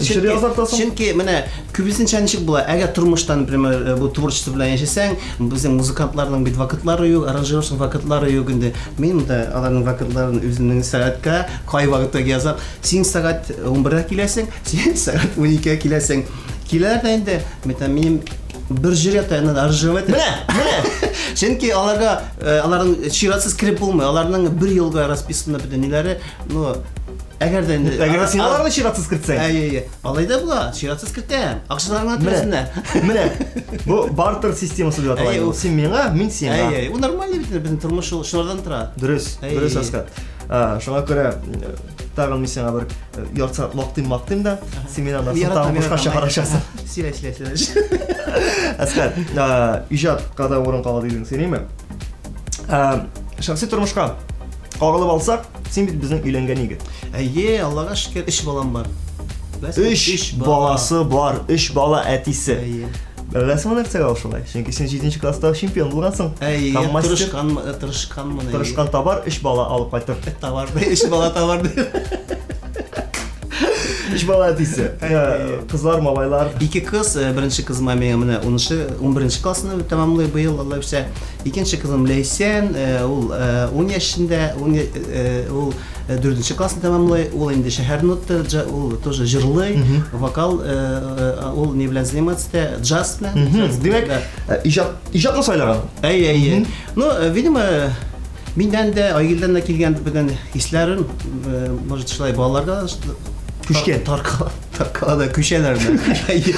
[SPEAKER 1] Җыр язартасың.
[SPEAKER 6] Чөнки менә күбесенчә ничек була? Әгәр тормыштан, например, бу творчество белән яшәсәң, безнең музыкантларның бит вакытлары юк, аранжировщик вакытлары юк инде. Мин дә аларның вакытларын үземнең сәгатькә, кай вакытта язам. Син сәгать 11-дә киләсең, син сәгать 12-дә киләсең. Киләр дә инде, минем бер җыр ятайны аранжировать. Менә. Чөнки аларның чиратсыз кирип булмый. Аларның 1 елга расписаны бөтенләре, әгәр дә инде
[SPEAKER 1] син аларны чиратсыз кертсәң.
[SPEAKER 6] Алайда була, чиратсыз кертәм. Акчаларны түләсеннәр.
[SPEAKER 1] Менә. Бу бартер системасы дип аталган. Син миңа, мин сиңа.
[SPEAKER 6] Ул нормаль бит, безнең тормыш ул шулардан тора.
[SPEAKER 1] Дөрес Аскат. Шуңа күрә тагын мин сиңа бер ярты саат вакытым да, син мине анда тагын башкача карашасың.
[SPEAKER 6] Силә.
[SPEAKER 1] Аскат, иҗатка да урын кала дидең, сөйләйме? Шәхси тормышка кагылып алсак, син бит безнең өйләнгән егет.
[SPEAKER 6] Аллага шөкер, 3 балам бар.
[SPEAKER 1] 3 баласы бар, 3 бала әтисе. Беләсеңме нәрсәгә ул шулай? Чөнки син 7нче класста чемпион булгансың. Тырышкан табар 3 бала алып кайтыр.
[SPEAKER 6] Табар, 3 бала табар.
[SPEAKER 1] 3 бала әтисе. Кызлар, малайлар.
[SPEAKER 6] 2 кыз, беренче кызым менә 11 классны тәмамлый быел, Алла бирсә. Икенче кызым Ләйсән, ул 10 яшендә, ул 4 классны тәмамлый, ул инде шәһәрнутта, ул тоже җырлый, вокал, ул не белән заниматься, джаз белән.
[SPEAKER 1] Димәк, иҗатны сайлаган.
[SPEAKER 6] Видимо, миннән дә, Айгилдән дә килгән белән хисләрен, может, шулай балаларга
[SPEAKER 1] күчкән.
[SPEAKER 6] Таркала күчәләрне.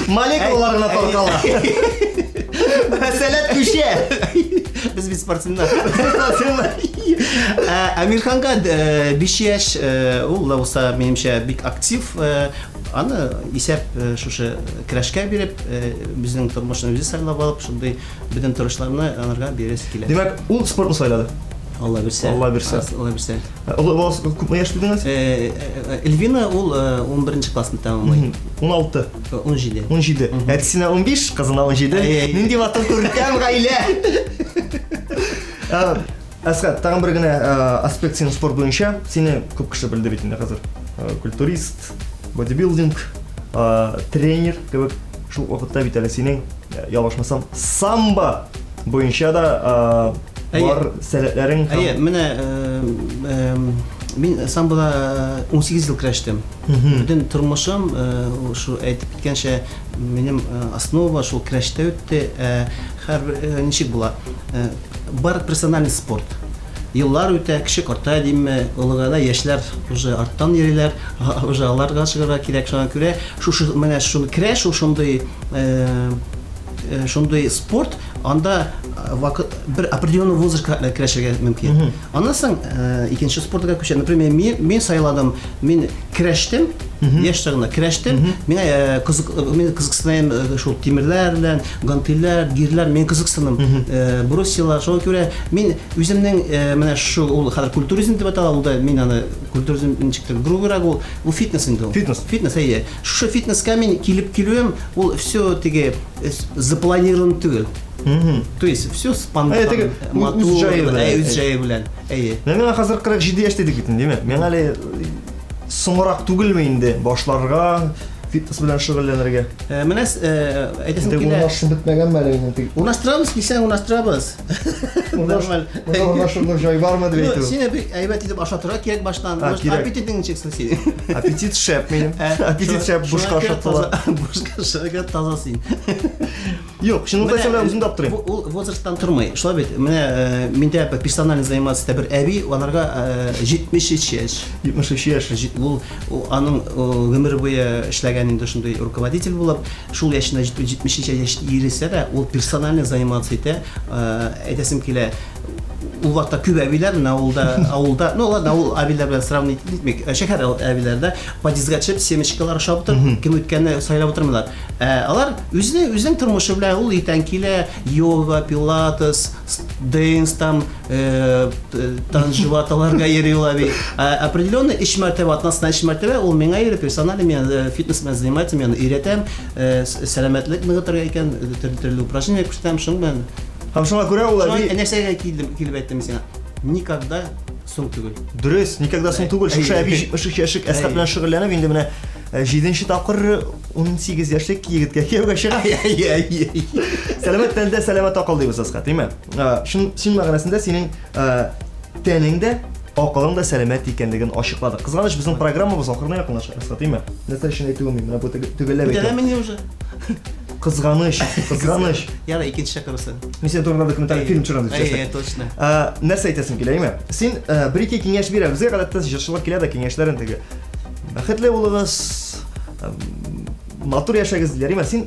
[SPEAKER 1] Молекулаларына таркала. Мәсәләт күчә.
[SPEAKER 6] Без бит спортсменнар. Амирханга 5 яшь, ул да булса минемчә бик актив. Аны исәп шушы крашка биреп, безнең тормышны үзе сайлап алып, шундый бүтән торышларны анарга бирәсе килә.
[SPEAKER 1] Димәк, ул спортны сайлады.
[SPEAKER 6] Алла бирсә.
[SPEAKER 1] Ул күпме яшь дидеңез?
[SPEAKER 6] Эльвина ул 11 классны тәмамлый.
[SPEAKER 1] 16.
[SPEAKER 6] 17.
[SPEAKER 1] Әтисенә 15, кызына 17. Нинди ватан күркәм гаилә. Аскат, тагын бер генә аспект синең спорт буенча, сине күп кеше белде бит инде хәзер. Культурист, бодибилдинг, тренер кебек шул вакытта бит әле синең, ялгышмасам, самбо буенча да бар сәләтләрең.
[SPEAKER 6] Менә мин самбода 18 ел көрәштем. Бүтән тормышым шу әйтеп киткәнчә минем основа шул көрәштә үтте. Һәр ничек була? Бар персональный спорт. Еллар үтә, кеше карта димме, олыгада яшьләр уже арттан йөриләр, уже аларга чыгарга кирәк, шуңа күрә менә шуны көрәш, шундый спорт анда вакыт бер определенный возрастка керешергә мөмкин. Аннан соң икенче спортка күчә. Например, мин сайладым, мин керештем, яшьтәгенә керештем. Миңа кызыксынам шул тимерләр белән, гантельләр, гирләр, мин кызыксынам. Брусилар, шуңа күрә мин үземнең менә шу ул хәзер культуризм дип атала, ул да мин аны культуризм ничектер грубырак ул фитнес инде ул. Фитнес әйе. Шу фитнескә мин килеп килүем, ул все теге запланирован түгел. То есть все спонтанно, үз җае белән. Әйе.
[SPEAKER 1] Мен хәзер 47 яшьтә дигән бит, диме? Мен әле соңрак түгелме инде башларга фитнес белән шөгыльләнергә.
[SPEAKER 6] Менә әйтәсем килә.
[SPEAKER 1] Бетмәгән мәле инде.
[SPEAKER 6] Унаштырабыз, кисәң унаштырабыз. Нормаль.
[SPEAKER 1] Унаштырып җай бармы дип әйтү.
[SPEAKER 6] Сине бик әйбәт итеп ашатырга кирәк баштан. Аппетитың чыксын син.
[SPEAKER 1] Аппетит шәп минем. Аппетит шәп бушка ашатыла.
[SPEAKER 6] Бушка шәгә таза син.
[SPEAKER 1] Юк, шуны да үзем таптырыйм.
[SPEAKER 6] Ул возрасттан тормый. Шулай бит. Менә миндә персональ заниматься бер әби, аларга 73 яшь.
[SPEAKER 1] 73 яшь.
[SPEAKER 6] Ул аның гомер буе эшләгән инде шундый руководитель булып, шул яшендә 73 яшь иресе дә ул персональ заниматься итә. Әйтәсем килә. Ул вакытта күп әбиләр авылда, ну ладно, ул әбиләр белән сравнить итмик. Шәһәр әбиләрдә подъездга чыгып семечкалар ашап утыр, кем үткәнне сайлап утырмыйлар. Алар үзенең тормышы белән ул итән килә, йога, пилатес, дэнс там, танжваталарга йөриләр бит. Определенный эш мәртәбә, атнасына эш мәртәбә, ул миңа йөреп персональ мен фитнес белән заниматься, мен өйрәтәм, сәламәтлек ныгытырга икән, төрле упражнения күрсәтәм, шуң белән.
[SPEAKER 1] Һәм шуңа күрә ул әби
[SPEAKER 6] Нәрсәгә килеп әйттем сиңа? Никогда соң түгел.
[SPEAKER 1] дөрес, никогда соң түгел. Шушы әби 73 яшьлек әскәт белән шөгыльләнеп, инде менә 7нче тапкыр 18 яшьлек егеткә кияүгә чыга. Сәламәт тәндә сәламәт акыл дибез әскәт, диме? Шун мәгънәсендә синең тәнеңдә акылың да сәламәт икәнлеген ачыкладык. Кызганыч, безнең программабыз ахырына якынлаша, әскәт, диме? Нәрсә өчен әйтүем мин, менә бу төгәлләп әйтәм.
[SPEAKER 6] Менә уже.
[SPEAKER 1] Кызганыч.
[SPEAKER 6] Яра, икенче чакырсын.
[SPEAKER 1] Мин синең турында документаль фильм чыгарды
[SPEAKER 6] Әйе, точно.
[SPEAKER 1] Нәрсә әйтәсең килә, име? Син бер-ике киңәш бирә, безгә гадәттә җырчылар килә дә киңәшләрен теге. Бәхетле булыгыз, матур яшәгез диләр, име? Син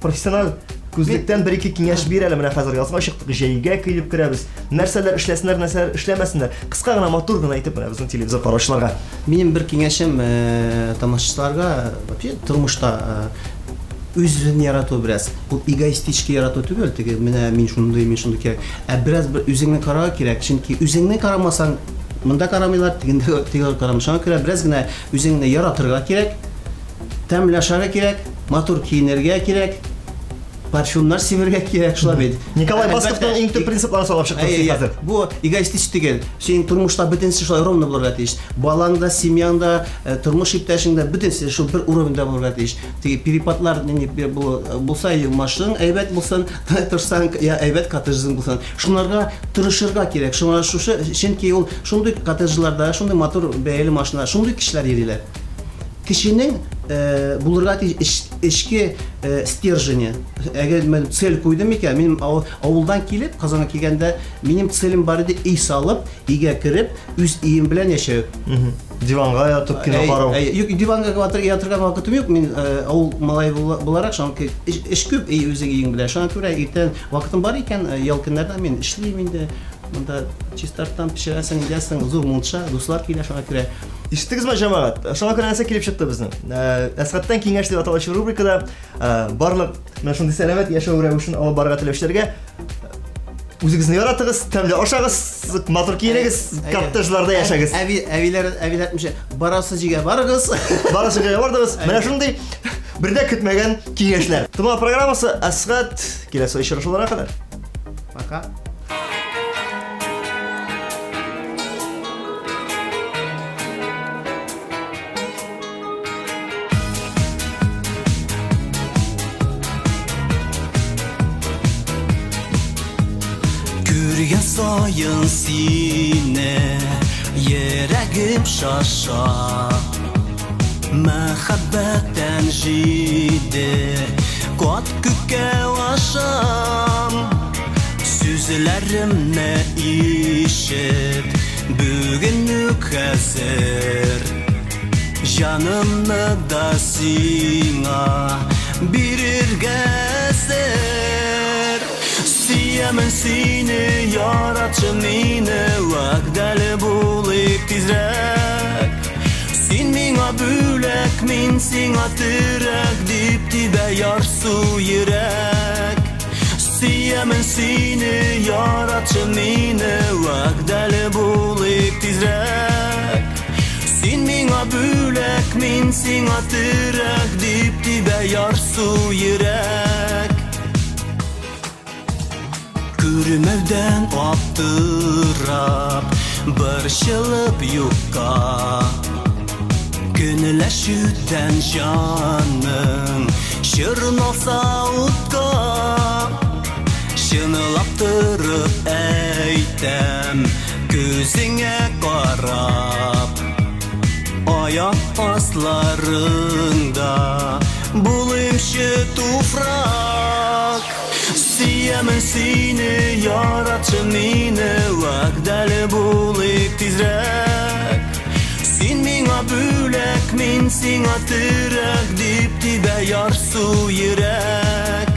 [SPEAKER 1] профессиональ күзлектән бер-ике киңәш бир әле, менә хәзер язга чыктык, җәйгә килеп керәбез. Нәрсәләр эшләсеннәр, нәрсәләр эшләмәсеннәр. Кыска гына, матур гына әйтеп менә безнең телевизор караучыларга.
[SPEAKER 6] Минем бер киңәшем тамашачыларга, вообще тормышта үзен ярату бераз. Бу эгоистичке ярату түгел, теге менә мин шундый кирәк. Бераз бер үзеңне карарга кирәк, чөнки үзеңне карамасаң, монда карамыйлар, теге карамыйсаң кирәк, бераз гына үзеңне яратырга кирәк, тәмләшәргә кирәк, матур киенергә кирәк, парфюмнар сибергә кирәк, шулай бит.
[SPEAKER 1] Николай Басковның иң төп принципларын салып чыкты хәзер.
[SPEAKER 6] Бу эгоистич түгел. Син тормышта бөтенсе шулай ровно булырга тиеш. Балаңда, семьяңда, тормыш иптәшеңдә бөтенсе шул бер уровеньда булырга тиеш. Теге перепадлар булса, машин әйбәт булсын, торсаң, я әйбәт коттеджың булсын. Шунларга тырышырга кирәк. Шуңа шушы, чөнки ул шундый коттеджларда, шундый матур бәяле машиналар, шундый кешеләр йөриләр. Кешенең булырга тиеш эшке стержене. Әгәр мен цель куйдым икән, мин авылдан килеп, Казанга килгәндә, минем целем бар иде, үй салып, өйгә кереп, үз өем белән яшәү.
[SPEAKER 1] Диванга ятып кино карау.
[SPEAKER 6] Юк, диванга ятырга вакытым юк. Мин авыл малай буларак, шуңа эш күп, үзең өең белән. Шуңа күрә иртән вакытым бар икән, ял көннәрдә мин эшлим инде. Монда чистартан пешерәсең, идәсең, зур мунча, дуслар килә, шуңа күрә.
[SPEAKER 1] Ишеттегезме, җәмәгать? Шуңа күрә нәрсә килеп чыкты безнең. Әсгатьтән киңәш дип аталучы рубрикада барлык менә шундый сәламәт яшәү рәвешен алып барырга теләүчеләргә үзегезне яратыгыз, тәмле ашагыз, матур киенегез, коттеджларда яшәгез.
[SPEAKER 6] Әвиләр әйтмичә, барасы җигә барыгыз.
[SPEAKER 1] Барасы җигә бардыгыз. Менә шундый бердә көтмәгән киңәшләр. Тума программасы Әсгать киләсе очрашуларга кадәр.
[SPEAKER 6] Пока.
[SPEAKER 3] Күргән саен сине йөрәгем шаша, мәхәббәттән җиде кат күккә ашам. Сүзләремне ишет бүген үк хәзер, җанымны да сиңа бирергә әзер. Сөйәмен сине, яратчы мине, вәгъдәле булыйк тизрәк. Син миңа бүләк, мин сиңа терәк, дип тибә ярсу йөрәк. Сөйәмен сине, яратчы мине, вәгъдәле булыйк тизрәк. Син миңа бүләк, мин сиңа терәк, дип тибә ярсу йөрәк. Күрмәүдән аптырап, борчылып юкка, Күнеләшүдән җаның чорналса утка. Чынлап торып әйтәм, күзеңә карап, аяк асларында булымчы туфрак. Сөйәмен сине, яратчы мине, вәгъдәле булыйк тизрәк. Син миңа бүләк, мин сиңа терәк, дип тибә ярсу йөрәк.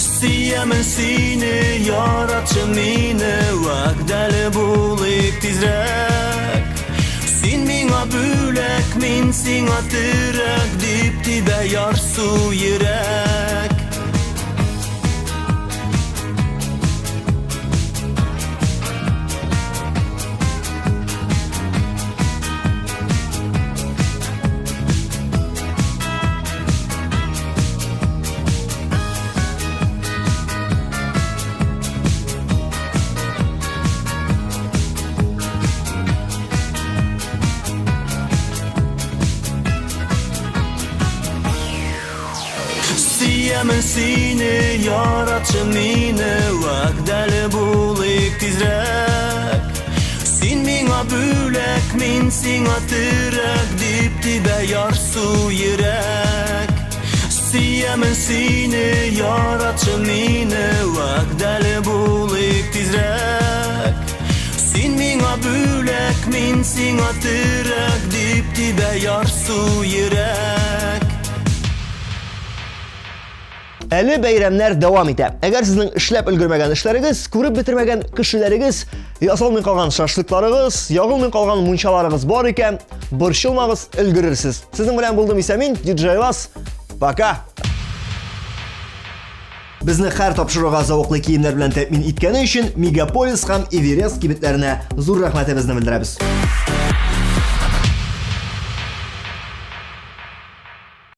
[SPEAKER 3] Сөйәмен сине, яратчы мине, вәгъдәле булыйк тизрәк. Син миңа бүләк, мин сиңа терәк, дип тибә ярсу йөрәк. Сөйәмен сине, яратчы мине, вәгъдәле булыйк тизрәк. Син миңа бүләк, мин сиңа терәк, дип тибә ярсу йөрәк. Сөйәмен сине, яратчы мине, вәгъдәле булыйк тизрәк. Син миңа бүләк, мин сиңа терәк, дип тибә ярсу йөрәк.
[SPEAKER 1] Әле бәйрәмнәр дәвам итә. Әгәр сезнең эшләп өлгермәгән эшләрегез, күреп бетермәгән кешеләрегез, ясалмый калган шашлыкларыгыз, ягылмый калган мунчаларыгыз бар икән, борчылмагыз, өлгерерсез. Сезнең белән булдым исә мин, диджей Вас. Пока. Безне һәр тапшыруга зауыклы киемнәр белән тәэмин иткәне өчен Мегаполис һәм Эверест кибетләренә зур рәхмәтебезне белдерәбез.